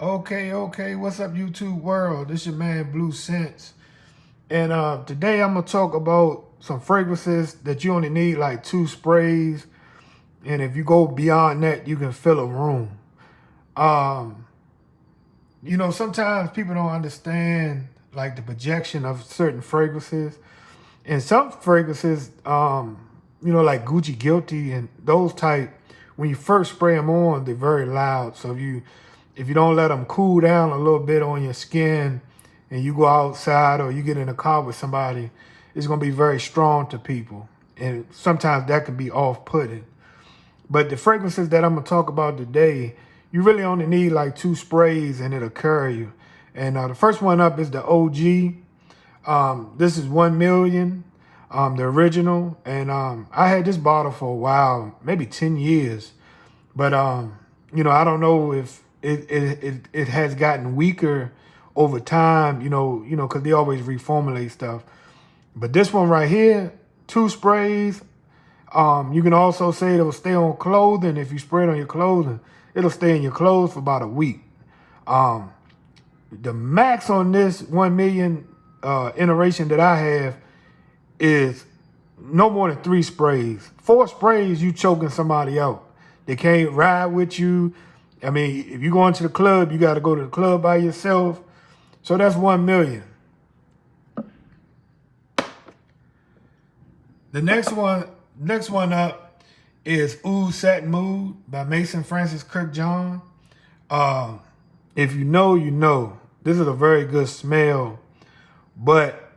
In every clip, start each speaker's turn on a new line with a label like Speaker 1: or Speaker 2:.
Speaker 1: Okay. What's up, YouTube world? This your man Blue Sense, and today I'm gonna talk about some fragrances that you only need like 2 sprays, and if you go beyond that, you can fill a room. Um, Sometimes people don't understand like the projection of certain fragrances, and some fragrances, like Gucci Guilty and those type. When you first spray them on, they're very loud. So if you don't let them cool down a little bit on your skin and you go outside or you get in a car with somebody, it's going to be very strong to people. And sometimes that can be off-putting. But the fragrances that I'm going to talk about today, you really only need like 2 sprays and it'll carry you. And the first one up is the OG. This is 1 million, the original. And I had this bottle for a while, maybe 10 years. But I don't know if it has gotten weaker over time, because they always reformulate stuff. But this one right here, 2 sprays. You can also say it'll stay on clothing. If you spray it on your clothing, it'll stay in your clothes for about a week. The max on this 1 million iteration that I have is no more than 3 sprays. 4 sprays, you choking somebody out. They can't ride with you. I mean, if you go into the club, you got to go to the club by yourself. So that's 1 million. The next one up is Oud Satin Mood by Mason Francis Kirk John. If you know, you know. This is a very good smell. But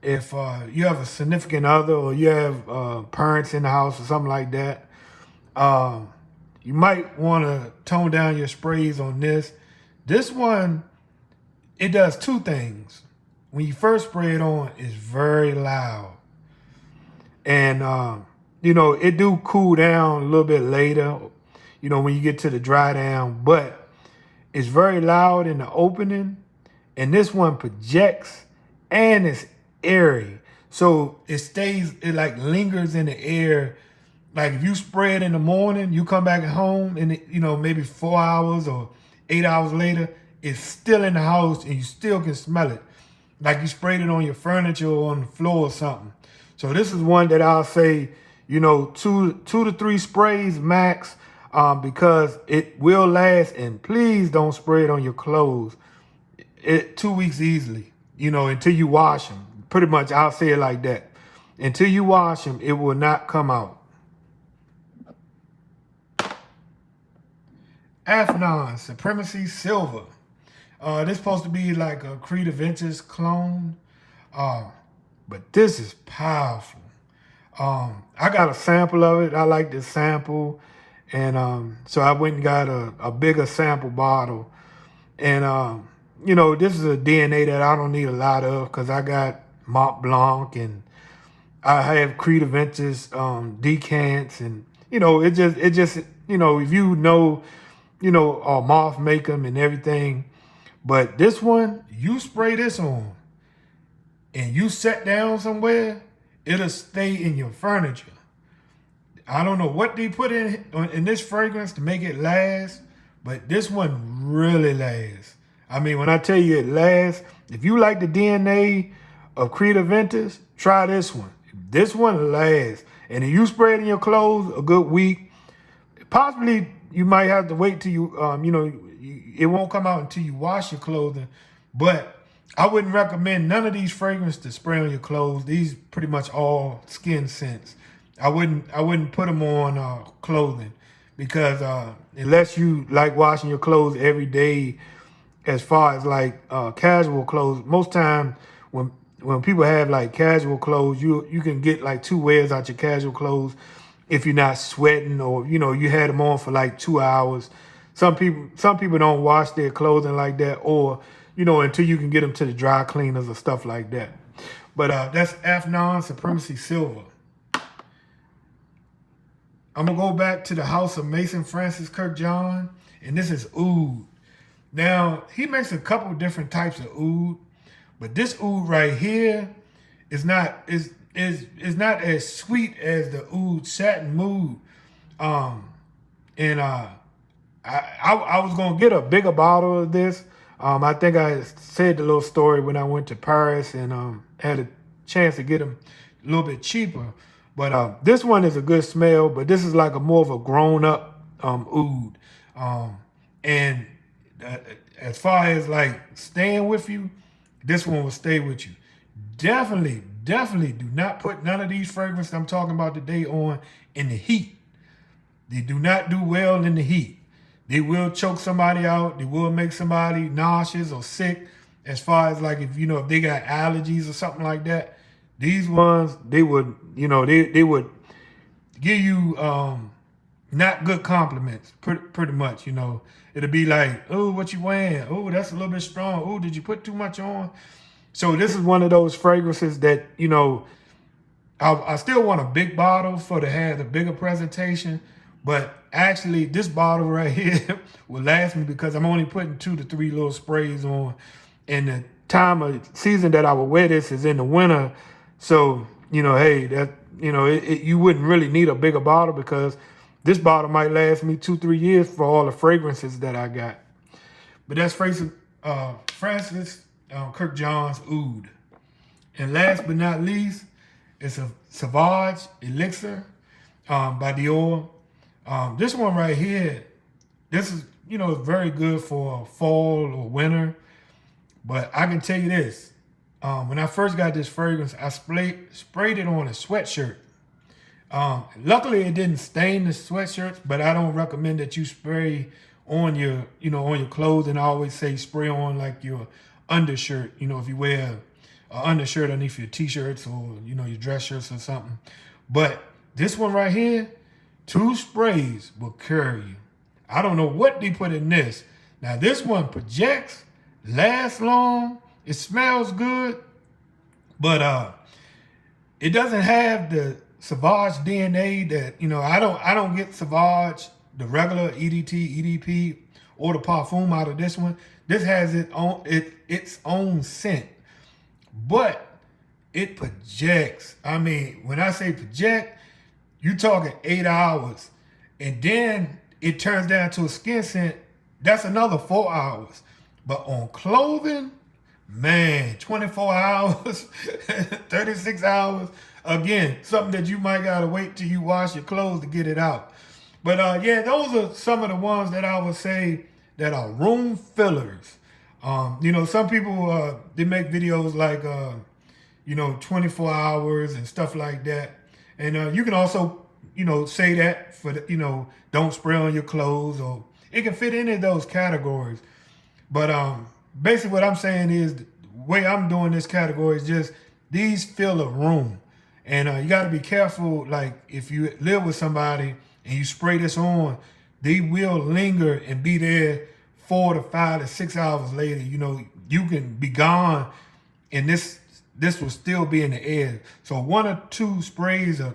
Speaker 1: if you have a significant other or you have parents in the house or something like that, you might want to tone down your sprays on this. This one, it does 2 things. When you first spray it on, it's very loud. And, it do cool down a little bit later, when you get to the dry down. But it's very loud in the opening. And this one projects and it's airy. So it like lingers in the air. Like if you spray it in the morning, you come back at home and maybe 4 hours or 8 hours later, it's still in the house and you still can smell it. Like you sprayed it on your furniture or on the floor or something. So this is one that I'll say, 2 to 3 sprays max, because it will last. And please don't spray it on your clothes. 2 weeks easily, until you wash them. Pretty much, I'll say it like that. Until you wash them, it will not come out. Afnan Supremacy Silver. This supposed to be like a Creed Adventures clone. But this is powerful. I got a sample of it. I like this sample. And so I went and got a bigger sample bottle. And, this is a DNA that I don't need a lot of because I got Mont Blanc and I have Creed Adventures decants. And, it just if moth make them and everything. But this one, you spray this on and you sit down somewhere, it'll stay in your furniture. I don't know what they put in this fragrance to make it last, but this one really lasts. I mean, when I tell you it lasts, if you like the DNA of Creed Adventures, try this one. This one lasts. And if you spray it in your clothes a good week, possibly you might have to wait till it won't come out until you wash your clothing. But I wouldn't recommend none of these fragrances to spray on your clothes. These pretty much all skin scents. I wouldn't put them on clothing because unless you like washing your clothes every day, as far as like casual clothes, most time when people have like casual clothes, you can get like 2 wears out your casual clothes if you're not sweating or you had them on for like 2 hours. Some people don't wash their clothing like that, or until you can get them to the dry cleaners or stuff like that. But that's Afnan Supremacy Silver. I'm gonna go back to the house of Mason Francis Kirk John, and this is Oud. Now he makes a couple different types of Oud, but this Oud right here is not as sweet as the Oud Satin Mood. And I was gonna get a bigger bottle of this. I think I said the little story when I went to Paris and had a chance to get them a little bit cheaper. But this one is a good smell, but this is like a more of a grown up oud. And as far as like staying with you, this one will stay with you. Definitely, definitely do not put none of these fragrances I'm talking about today on in the heat. They do not do well in the heat. They will choke somebody out. They will make somebody nauseous or sick. As far as like if they got allergies or something like that, these ones they would they would give you not good compliments. Pretty much it'll be like, oh, what you wearing? Oh, that's a little bit strong. Oh, did you put too much on? So this is one of those fragrances that I still want a big bottle to have the bigger presentation. But actually, this bottle right here will last me because I'm only putting 2 to 3 little sprays on. And the time of season that I would wear this is in the winter. So, hey, that you wouldn't really need a bigger bottle because this bottle might last me 2-3 years for all the fragrances that I got. But that's Francis Kirk John's Oud. And last but not least, it's a Sauvage Elixir by Dior. This one right here, this is, very good for fall or winter. But I can tell you this, when I first got this fragrance, I sprayed it on a sweatshirt. Luckily, it didn't stain the sweatshirts, but I don't recommend that you spray on your, on your clothes. And I always say spray on like your undershirt, if you wear an undershirt underneath your t-shirts or, your dress shirts or something. But this one right here, 2 sprays will carry you. I don't know what they put in this. Now this one projects, lasts long, it smells good, but it doesn't have the Sauvage DNA that, I don't get Sauvage, the regular EDP, or the parfum out of this one. This has its own scent, but it projects. I mean, when I say project, you talking 8 hours, and then it turns down to a skin scent. That's another 4 hours. But on clothing, man, 24 hours, 36 hours. Again, something that you might gotta wait till you wash your clothes to get it out. But yeah, those are some of the ones that I would say that are room fillers. Some people they make videos like 24 hours and stuff like that. And you can also, say that for don't spray on your clothes, or it can fit any of those categories. But basically what I'm saying is the way I'm doing this category is just these fill a room. And you got to be careful, like if you live with somebody and you spray this on, they will linger and be there 4 to 5 to 6 hours later. You can be gone and this will still be in the air. So 1 or 2 sprays or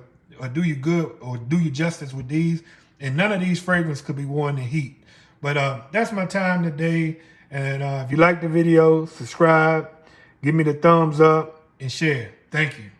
Speaker 1: do you good or do you justice with these. And none of these fragrances could be worn in heat. But that's my time today. And if you like the video, subscribe, give me the thumbs up, and share. Thank you.